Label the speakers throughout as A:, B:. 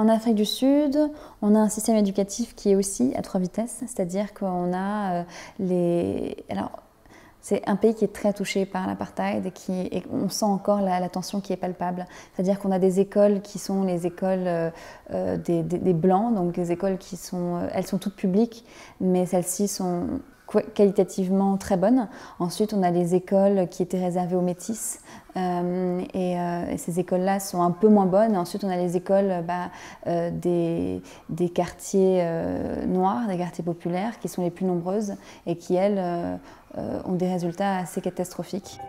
A: En Afrique du Sud, on a un système éducatif qui est aussi à 3 vitesses, c'est-à-dire qu'on a Alors, c'est un pays qui est très touché par l'apartheid et on sent encore la tension qui est palpable. C'est-à-dire qu'on a des écoles qui sont les écoles des Blancs, donc des écoles qui sont, elles sont toutes publiques, mais celles-ci sont qualitativement très bonnes. Ensuite, on a les écoles qui étaient réservées aux métis et ces écoles-là sont un peu moins bonnes. Et ensuite, on a les écoles des quartiers noirs, des quartiers populaires qui sont les plus nombreuses et qui, elles, ont des résultats assez catastrophiques.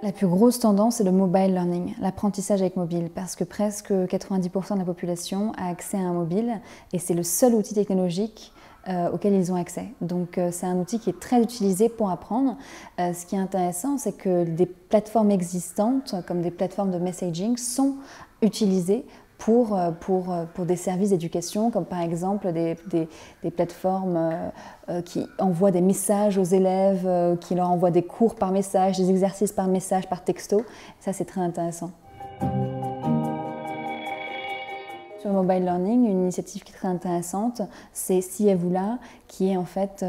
A: La plus grosse tendance, c'est le mobile learning, l'apprentissage avec mobile, parce que presque 90% de la population a accès à un mobile et c'est le seul outil technologique auquel ils ont accès. Donc c'est un outil qui est très utilisé pour apprendre. Ce qui est intéressant, c'est que des plateformes existantes, comme des plateformes de messaging, sont utilisées pour des services d'éducation, comme par exemple des plateformes qui envoient des messages aux élèves, qui leur envoient des cours par message, des exercices par message, par texto. Ça, c'est très intéressant. Sur le mobile learning, une initiative qui est très intéressante, c'est Sievula, qui est en fait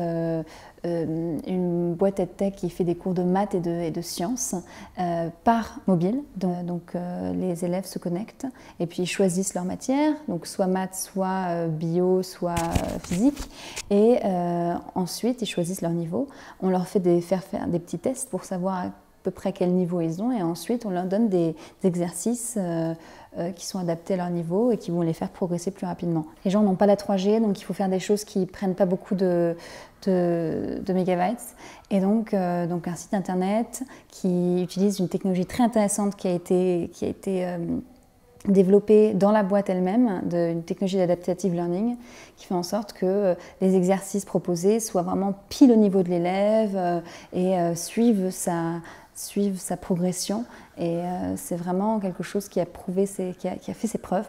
A: une boîte EdTech qui fait des cours de maths et de sciences par mobile. Donc les élèves se connectent et puis ils choisissent leur matière, donc soit maths, soit bio, soit physique. Et ensuite, ils choisissent leur niveau. On leur fait faire des petits tests pour savoir à peu près quel niveau ils ont, et ensuite on leur donne des exercices qui sont adaptés à leur niveau et qui vont les faire progresser plus rapidement. Les gens n'ont pas la 3G, donc il faut faire des choses qui ne prennent pas beaucoup de mégabytes. Et donc un site internet qui utilise une technologie très intéressante qui a été développée dans la boîte elle-même, une technologie d'adaptative learning, qui fait en sorte que les exercices proposés soient vraiment pile au niveau de l'élève et suivent sa progression. Et c'est vraiment quelque chose qui a fait ses preuves.